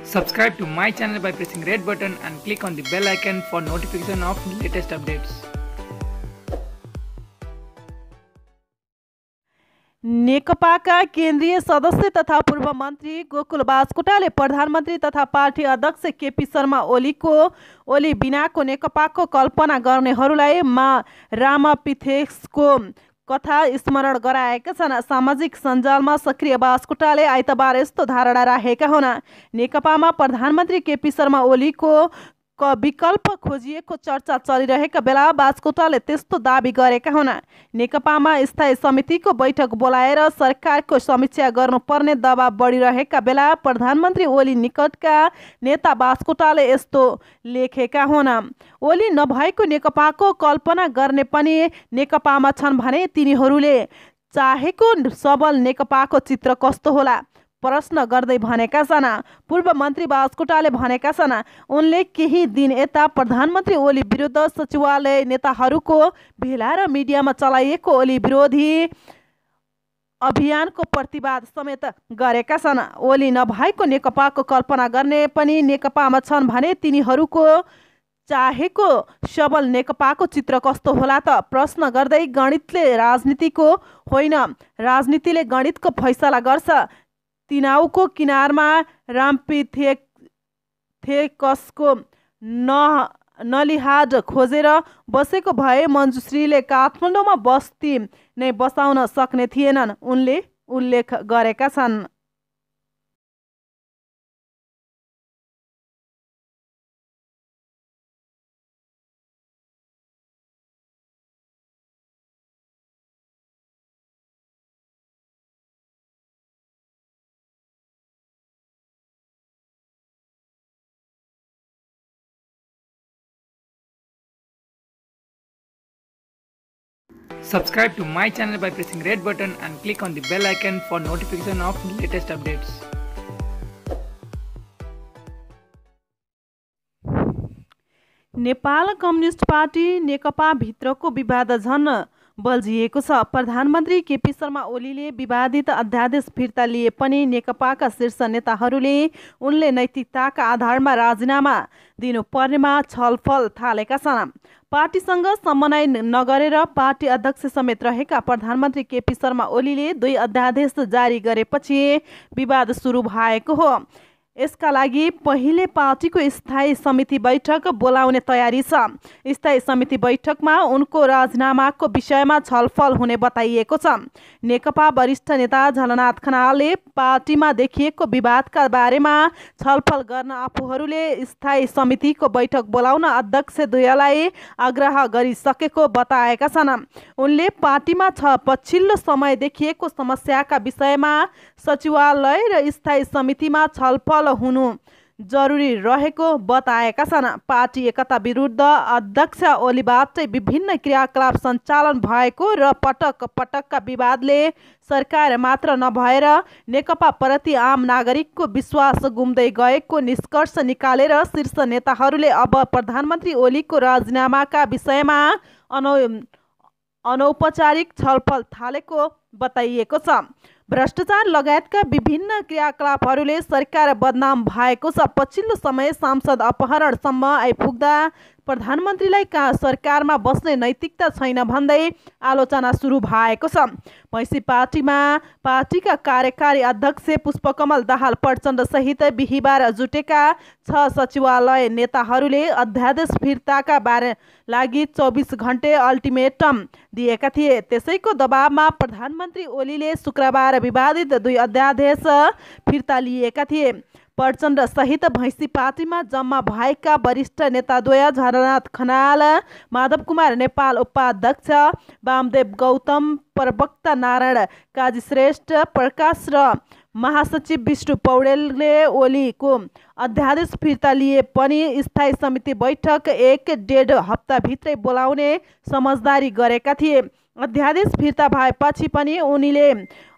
Subscribe to my channel by pressing red button and click on the bell icon for notification of latest updates. नेकपाका केन्द्रीय सदस्य तथा पूर्व मन्त्री गोकुल बास्कोटाले प्रधानमन्त्री तथा पार्टी अध्यक्ष केपी शर्मा ओली बिनाको नेकपाको कल्पना गर्नेहरूलाई रामपिथेक्सको कथा स्मरण गराएका छन्। सामाजिक सञ्जालमा सक्रिय बास्कोटाले आइतबार यस्तो धारणा राखेका हुन्। नेकपामा प्रधानमन्त्री केपी शर्मा ओलीको विकल्प खोजिएको चर्चा चलिरहेका बेला बास्कोटाले त्यस्तो दाबी गरेका हुन्। नेकपामा स्थायी समितिको बैठक बोलाएर सरकारको समीक्षा गर्नुपर्ने दबाब बढिरहेका बेला प्रधानमन्त्री ओली निकटका नेता बास्कोटाले यस्तो लेखेका हुन्। ओली नभएको नेकपाको कल्पना गर्ने पनि नेकपामा छन् भने तिनीहरूले चाहेको सबल नेकपाको चित्र कस्तो होला प्रश्न गर्दै भनेका छन्। पूर्व मन्त्री बास्कोटाले भनेका छन् उनले केही दिन यता प्रधानमन्त्री ओली विरुद्ध सचिवालय नेताहरूको भेला र मिडियामा चलाइएको ओली विरोधी अभियानको प्रतिवाद समेत गरेका छन्। ओली नभएको नेकपाको कल्पना गर्ने पनि नेकपामा छन् भने तिनीहरूको चाहेको सबल नेकपाको चित्र कस्तो होला त प्रश्न गर्दै गणितले राजनीतिको होइन, राजनीतिले गणितको फैसला गर्छ। तिनाउको किनारमा रामपिथेकसको नलिहाड खोजेर बसेको भए मञ्जुश्रीले काठमाडौँमा बस्ती नै बसाउन सक्ने थिएनन्, उनले उल्लेख गरेका छन्। Subscribe to my channel by pressing red button and click on the bell icon for notification of latest updates. Nepal communist party Nekapa भित्रको विवाद झन् बल्झिएको छ। प्रधानमन्त्री केपी शर्मा ओलीले विवादित अध्यादेश फिर्ता लिए पनि नेकपाका शीर्ष नेताहरूले उनले नैतिकताका आधारमा राजीनामा दिनुपर्नेमा छलफल थालेका छन्। पार्टीसँग समन्वय नगरेर पार्टी अध्यक्ष समेत रहेका प्रधानमन्त्री केपी शर्मा ओलीले 2 अध्यादेश जारी गरेपछि विवाद सुरु भएको हो। यसका लागि पहिले पार्टीको स्थायी समिति बैठक बोलाउने तयारी छ। स्थायी समिति बैठकमा उनको राजीनामाको विषयमा छलफल हुने बताइएको छ। नेकपा वरिष्ठ नेता झलनाथ खनालले पार्टीमा देखिएको विवादका बारेमा छलफल गर्न आफूहरूले स्थायी समितिको बैठक बोलाउन अध्यक्ष द्वयलाई आग्रह गरिसकेको बताएका छन्। उनले पार्टीमा पछिल्लो समय देखिएको समस्याका विषयमा सचिवालय र स्थायी समितिमा छलफल हुनु जरुरी रहेको बताएका छन्। पार्टी एकता विरुद्ध अध्यक्ष ओलीबाटै विभिन्न क्रियाकलाप सञ्चालन भएको र पटक पटकका विवादले सरकार मात्र नभएर नेकपा प्रति आम नागरिकको विश्वास गुम्दै गएको निष्कर्ष निकालेर शीर्ष नेताहरूले अब प्रधानमन्त्री ओलीको राजीनामाका विषयमा अनौपचारिक छलफल थालेको बताइएको छ। भ्रष्टाचार लगायतका विभिन्न क्रियाकलापहरूले सरकार बदनाम भएको छ। पछिल्लो समय सांसद अपहरणसम्म आइपुग्दा प्रधानमन्त्रीलाई सरकारमा बस्ने नैतिकता छैन भन्दै आलोचना सुरु भएको छ। मैसी पार्टीमा पार्टीका कार्यकारी अध्यक्ष पुष्पकमल दाहाल प्रचण्ड सहित बिहिबार जुटेका 6 सचिवालय नेताहरूले अध्यादेश फिर्ताका लागि 24 घण्टे अल्टिमेटम दिएका थिए। त्यसैको दबावमा प्रधानमन्त्री ओलीले शुक्रबार विवादित 2 अध्यादेश फिर्ता लिएका थिए। प्रचण्ड सहित भैँसी पार्टीमा जम्मा भएका वरिष्ठ नेताद्वय झलनाथ खनाल, माधव कुमार नेपाल उपाध्यक्ष, वामदेव गौतम, प्रवक्ता नारायण काजीश्रेष्ठ प्रकाश र महासचिव विष्णु पौडेलले ओलीको अध्यादेश फिर्ता लिए पनि स्थायी समिति बैठक 1-1.5 हप्ताभित्रै बोलाउने समझदारी गरेका थिए। अध्यादेश फिर्ता भएपछि पनि उनीले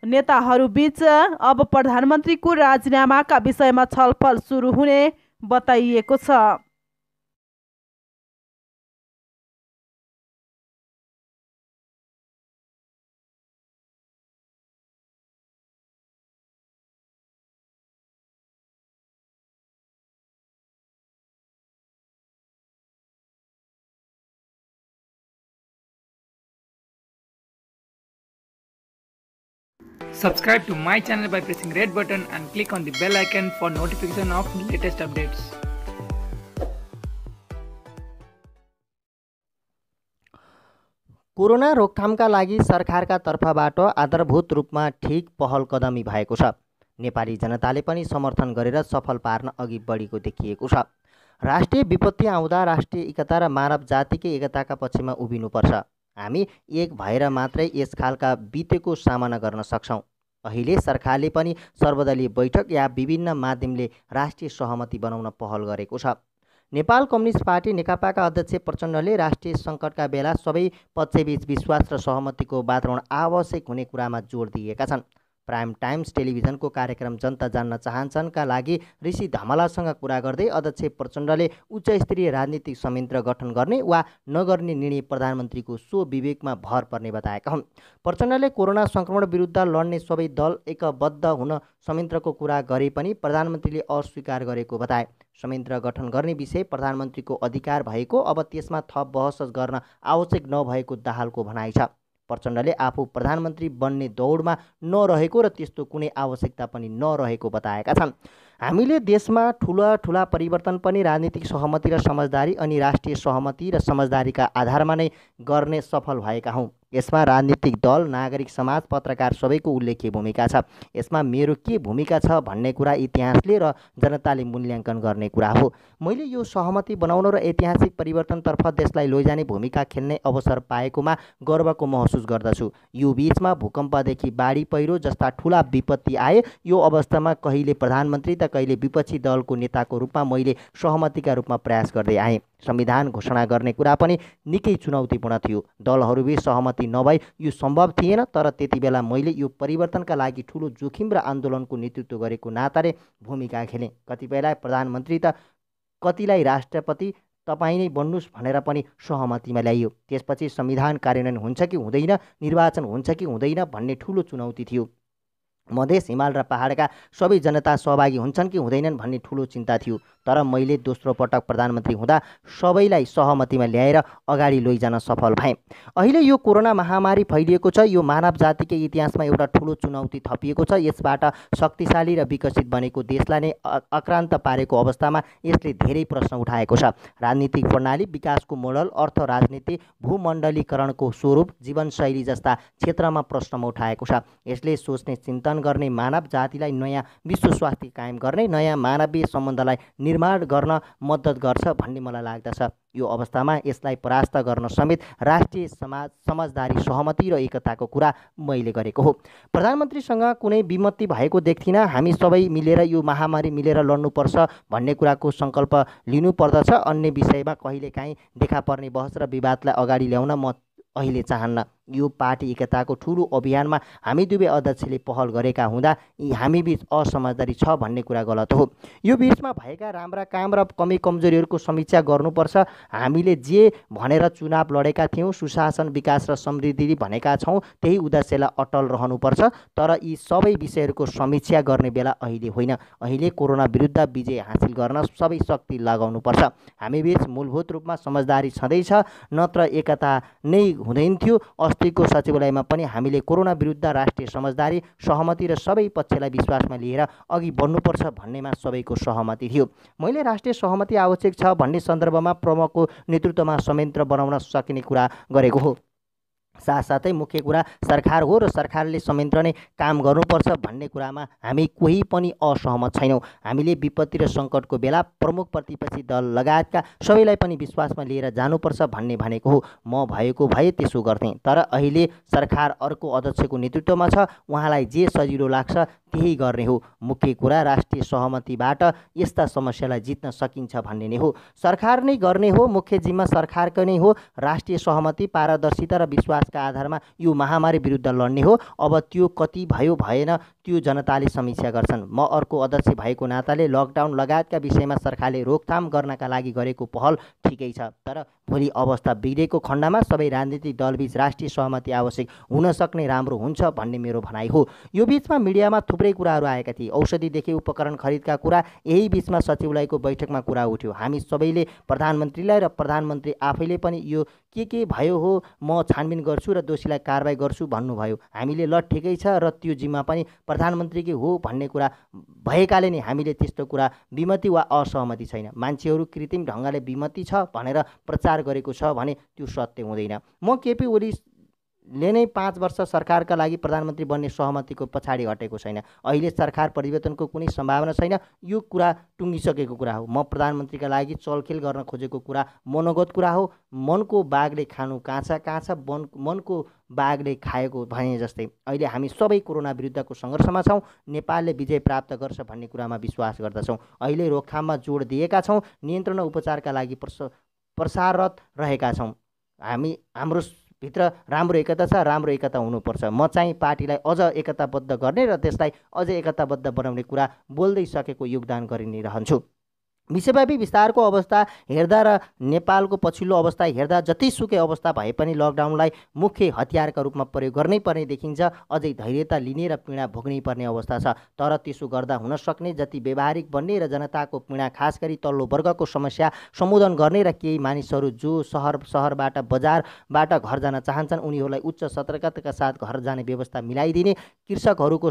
नेताहरूबीच अब प्रधानमन्त्रीको राजीनामाका विषयमा छलफल सुरु हुने बताइएको छ। Subscribe to my channel by pressing red button and click on the bell icon for notification of latest updates. Corona रोकथामका लागि सरकारका तर्फबाट आधारभूत रूपमा ठिक पहल कदमी भएको छ। नेपाली जनताले पनि समर्थन गरेर सफल पार्न अघि बढेको देखिएको छ। राष्ट्रिय विपत्ति आउँदा राष्ट्रिय एकता र मानव जातिकै एकताका पक्षमा उभिनुपर्छ। हामी एक भएर मात्रै यस खालका बितेको सामना गर्न सक्छौँ। अहिले सरकारले पनि सर्वदलीय बैठक या विभिन्न माध्यमले राष्ट्रिय सहमति बनाउन पहल गरेको छ। नेपाल कम्युनिस्ट पार्टी नेकपाका अध्यक्ष प्रचण्डले राष्ट्रिय सङ्कटका बेला सबै पक्षबीच विश्वास र सहमतिको वातावरण आवश्यक हुने कुरामा जोड दिएका छन्। प्राइम टाइम्स टेलिभिजनको कार्यक्रम जनता जान्न चाहन्छन्का लागि ऋषि धमलासँग कुरा गर्दै अध्यक्ष प्रचण्डले उच्च स्तरीय राजनीतिक संयन्त्र गठन गर्ने वा नगर्ने निर्णय प्रधानमन्त्रीको सो विवेकमा भर पर्ने बताएका हुन्। प्रचण्डले कोरोना सङ्क्रमण विरुद्ध लड्ने सबै दल एकबद्ध हुन संयन्त्रको कुरा गरे पनि प्रधानमन्त्रीले अस्वीकार गरेको बताए। संयन्त्र गठन गर्ने विषय प्रधानमन्त्रीको अधिकार भएको, अब त्यसमा थप बहस गर्न आवश्यक नभएको दाहालको भनाइ छ। प्रचण्डले आफू प्रधानमन्त्री बन्ने दौडमा नरहेको र त्यस्तो कुनै आवश्यकता पनि नरहेको बताएका छन्। हामीले देशमा ठुला परिवर्तन पनि राजनीतिक सहमति र समझदारी अनि राष्ट्रिय सहमति र समझदारीका आधारमा नै गर्ने सफल भएका हौँ। यसमा राजनीतिक दल, नागरिक समाज, पत्रकार सबैको उल्लेख्य भूमिका छ। यसमा मेरो के भूमिका छ भन्ने कुरा इतिहासले र जनताले मूल्याङ्कन गर्ने कुरा हो। मैले यो सहमति बनाउन र ऐतिहासिक परिवर्तनतर्फ देशलाई लैजाने भूमिका खेल्ने अवसर पाएकोमा गर्वको महसुस गर्दछु। यो बीचमा भूकम्पदेखि बाढी पहिरो जस्ता ठुला विपत्ति आए। यो अवस्थामा कहिले प्रधानमन्त्री त कहिले विपक्षी दलको नेताको रूपमा मैले सहमतिका रूपमा प्रयास गर्दै आएँ। संविधान घोषणा गर्ने कुरा पनि निकै चुनौतीपूर्ण थियो। दलहरूबीच सहमति नभई यो सम्भव थिएन। तर त्यति बेला मैले यो परिवर्तनका लागि ठुलो जोखिम र आन्दोलनको नेतृत्व गरेको नाताले भूमिका खेलेँ। कतिपयलाई प्रधानमन्त्री त कतिलाई राष्ट्रपति तपाईँ नै बन्नुहोस् भनेर पनि सहमतिमा ल्याइयो। त्यसपछि संविधान कार्यान्वयन हुन्छ कि हुँदैन, निर्वाचन हुन्छ कि हुँदैन भन्ने ठुलो चुनौती थियो। मधेस, हिमाल र पहाडका सबै जनता सहभागी हुन्छन् कि हुँदैनन् भन्ने ठुलो चिन्ता थियो। तर मैले दोस्रो पटक प्रधानमन्त्री हुँदा सबैलाई सहमतिमा ल्याएर अगाडि लैजान सफल भएँ। अहिले यो कोरोना महामारी फैलिएको छ। यो मानव जातिकै इतिहासमा एउटा ठुलो चुनौती थपिएको छ। यसबाट शक्तिशाली र विकसित बनेको देशलाई नै आक्रान्त पारेको अवस्थामा यसले धेरै प्रश्न उठाएको छ। राजनीतिक प्रणाली, विकासको मोडल, अर्थ राजनीति, भूमण्डलीकरणको स्वरूप, जीवनशैली जस्ता क्षेत्रमा प्रश्नमा उठाएको छ। यसले सोच्ने, चिन्तन गर्ने, मानव जातिलाई नयाँ विश्व स्वास्थ्य कायम गर्ने, नयाँ मानवीय सम्बन्धलाई निर्माण गर्न मद्दत गर्छ भन्ने मलाई लाग्दछ। यो अवस्थामा यसलाई परास्त गर्न समेत राष्ट्रिय समझदारी, सहमति र एकताको कुरा मैले गरेको हो। प्रधानमन्त्रीसँग कुनै विमति भएको देख्दिनँ। हामी सबै मिलेर यो महामारी मिलेर लड्नुपर्छ भन्ने कुराको सङ्कल्प लिनुपर्दछ। अन्य विषयमा कहिलेकाहीँ देखा पर्ने बहस र विवादलाई अगाडि ल्याउन म अहिले चाहन्न। यो पार्टी एकताको ठुलो अभियानमा हामी दुवै अध्यक्षले पहल गरेका हुँदा हामीबीच असमझदारी छ भन्ने कुरा गलत हो। यो बीचमा भएका राम्रा काम र कमी कमजोरीहरूको समीक्षा गर्नुपर्छ। हामीले जे भनेर चुनाव लडेका थियौँ, सुशासन, विकास र समृद्धि भनेका छौँ, त्यही उद्देश्यलाई अटल रहनुपर्छ। तर यी सबै विषयहरूको समीक्षा गर्ने बेला अहिले होइन। अहिले कोरोना विरुद्ध विजय हासिल गर्न सबै शक्ति लगाउनुपर्छ। हामीबीच मूलभूत रूपमा समझदारी छँदैछ, नत्र एकता नै हुँदैन थियो। अस्तिको सचिवालयमा पनि हामीले कोरोना विरुद्ध राष्ट्रिय समझदारी, सहमति र सबै पक्षलाई विश्वासमा लिएर अघि बढ्नुपर्छ भन्नेमा सबैको सहमति थियो। मैले राष्ट्रिय सहमति आवश्यक छ भन्ने सन्दर्भमा प्रमुखको नेतृत्वमा संयन्त्र बनाउन सकिने कुरा गरेको हो। साथसाथै मुख्य कुरा सरकार हो र सरकारले संयन्त्र नै काम गर्नुपर्छ भन्ने कुरामा हामी कोही पनि असहमत छैनौँ। हामीले विपत्ति र सङ्कटको बेला प्रमुख प्रतिपक्षी दल लगायतका सबैलाई पनि विश्वासमा लिएर जानुपर्छ भन्ने भनेको हो। म भएको भए त्यसो गर्थेँ। तर अहिले सरकार अर्को अध्यक्षको नेतृत्वमा छ। उहाँलाई जे सजिलो लाग्छ त्यही गर्ने हो। मुख्य कुरा राष्ट्रिय सहमतिबाट यस्ता समस्यालाई जित्न सकिन्छ भन्ने नै हो। सरकार नै गर्ने हो। मुख्य जिम्मा सरकारको नै हो। राष्ट्रिय सहमति, पारदर्शिता र विश्वासका आधारमा यो महामारी विरुद्ध लड्ने हो। अब त्यो कति भयो भएन त्यो जनताले समीक्षा गर्छन्। म अर्को अध्यक्ष भएको नाताले लकडाउन लगायतका विषयमा सरकारले रोकथाम गर्नका लागि गरेको पहल ठिकै छ, तर भोलि अवस्था बिग्रेको खण्डमा सबै राजनीतिक दलबीच राष्ट्रिय सहमति आवश्यक हुन सक्ने राम्रो हुन्छ भन्ने मेरो भनाइ हो। यो बीचमा मिडियामा थुप्रै कुराहरू आएका थिए। औषधिदेखि उपकरण खरिदका कुरा, यही बीचमा सचिवालयको बैठकमा कुरा उठ्यो। हामी सबैले प्रधानमन्त्रीलाई र प्रधानमन्त्री आफैले पनि यो के भयो हो म छानबिन गर्छु र दोषीलाई कारबाही गर्छु भन्नुभयो। हामीले ल ठिकै छ र त्यो जिम्मा पनि प्रधानमन्त्रीकै हो भन्ने कुरा भएकाले नै हामीले त्यस्तो कुरा विमति वा असहमति छैन। मान्छेहरू कृत्रिम ढङ्गले विमति छ भनेर प्रचार गरेको छ भने त्यो सत्य हुँदैन। म केपी ओलीले नै 5 वर्ष सरकारका लागि प्रधानमन्त्री बन्ने सहमतिको पछाडि हटेको छैन। अहिले सरकार परिवर्तनको कुनै सम्भावना छैन, यो कुरा टुङ्गिसकेको कुरा हो। म प्रधानमन्त्रीका लागि चलखेल गर्न खोजेको कुरा मनोगत कुरा हो। मनको बाघले खानु काँचा काँचा, मनको बाघले खाएको भने जस्तै अहिले हामी सबै कोरोना विरुद्धको सङ्घर्षमा छौँ। नेपालले विजय प्राप्त गर्छ भन्ने कुरामा विश्वास गर्दछौँ। अहिले रोकथाममा जोड दिएका छौँ, नियन्त्रण उपचारका लागि प्रसाररत रहेका छौँ। हाम्रो भित्र राम्रो एकता छ, राम्रो एकता हुनुपर्छ। म चाहिँ पार्टीलाई अझ एकताबद्ध गर्ने र त्यसलाई अझ एकताबद्ध बनाउने कुरा बोल्दै सकेको योगदान गरि नै रहन्छु। विश्वव्यापी विस्तारको अवस्था हेर्दा र नेपालको पछिल्लो अवस्था हेर्दा जतिसुकै अवस्था भए पनि लकडाउनलाई मुख्य हतियारका रूपमा प्रयोग गर्नै पर्ने देखिन्छ। अझै धैर्यता लिने र पीडा भोग्नै पर्ने अवस्था छ। तर त्यसो गर्दा हुन सक्ने जति व्यवहारिक बन्ने र जनताको पीडा खास गरी तल्लो वर्गको समस्या सम्बोधन गर्ने र केही मानिसहरू जो सहरबाट बजारबाट घर जान चाहन्छन् उनीहरूलाई उच्च सतर्कताका साथ घर जाने व्यवस्था मिलाइदिने, कृषकहरूको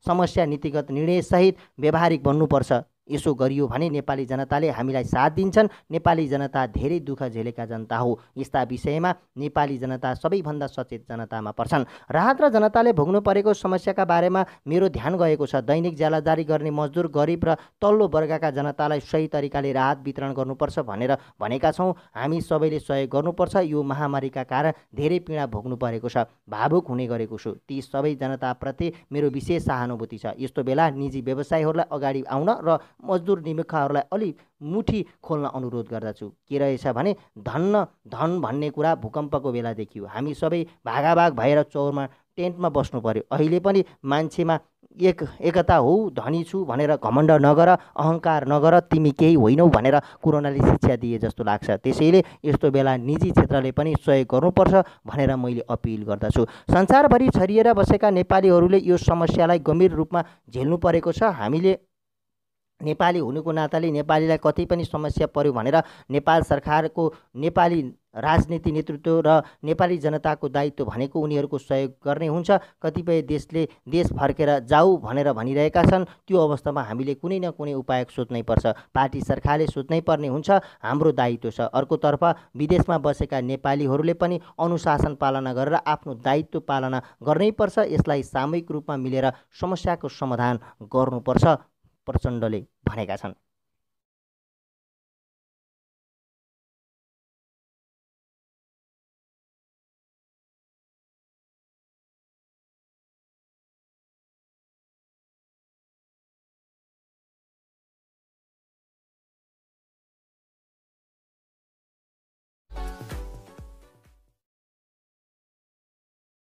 समस्या नीतिगत निर्णयसहित व्यवहारिक बन्नुपर्छ। यसो गरियो भने नेपाली जनताले हामीलाई साथ दिन्छन्। नेपाली जनता धेरै दुःख झेलेका जनता हो। यस्ता विषयमा नेपाली जनता सबैभन्दा सचेत जनतामा पर्छन्। राहत र जनताले भोग्नु परेको समस्याका बारेमा मेरो ध्यान गएको छ। दैनिक ज्यालाजारी गर्ने मजदुर, गरिब र तल्लो वर्गका जनतालाई सही तरिकाले राहत वितरण गर्नुपर्छ भनेर भनेका छौँ। हामी सबैले सहयोग गर्नुपर्छ। यो महामारीका कारण धेरै पीडा भोग्नु परेको छ, भावुक हुने गरेको छु। ती सबै जनताप्रति मेरो विशेष सहानुभूति छ। यस्तो बेला निजी व्यवसायीहरूलाई अगाडि आउन र मजदुर निमुखाहरूलाई अलि मुठी खोल्न अनुरोध गर्दछु। के रहेछ भने धन भन्ने कुरा भूकम्पको बेला देखियो। हामी सबै भागाभाग भएर चौरमा टेन्टमा बस्नु पर्यो। अहिले पनि मान्छेमा एकता हो। धनी छु भनेर घमण्ड नगर, अहङ्कार नगर, तिमी केही होइनौ भनेर कोरोनाले शिक्षा दिए जस्तो लाग्छ। त्यसैले यस्तो बेला निजी क्षेत्रले पनि सहयोग गर्नुपर्छ भनेर मैले अपिल गर्दछु। संसारभरि छरिएर बसेका नेपालीहरूले यो समस्यालाई गम्भीर रूपमा झेल्नु परेको छ। हामीले नेपाली हुनुको नाताले नेपालीलाई कतै पनि समस्या पर्यो भनेर नेपाल सरकारको, नेपाली राजनीति नेतृत्व र नेपाली जनताको दायित्व भनेको उनीहरूको सहयोग गर्ने हुन्छ। कतिपय देशले देश फर्केर जाऊ भनेर भनिरहेका छन्। त्यो अवस्थामा हामीले कुनै न कुनै उपाय सोच्नै पर्छ। पार्टी सरकारले सोच्नै पर्ने हुन्छ, हाम्रो दायित्व छ। अर्कोतर्फ विदेशमा बसेका नेपालीहरूले पनि अनुशासन पालना गरेर आफ्नो दायित्व पालना गर्नैपर्छ। यसलाई सामूहिक रूपमा मिलेर समस्याको समाधान गर्नुपर्छ प्रचण्डले भनेका छन्।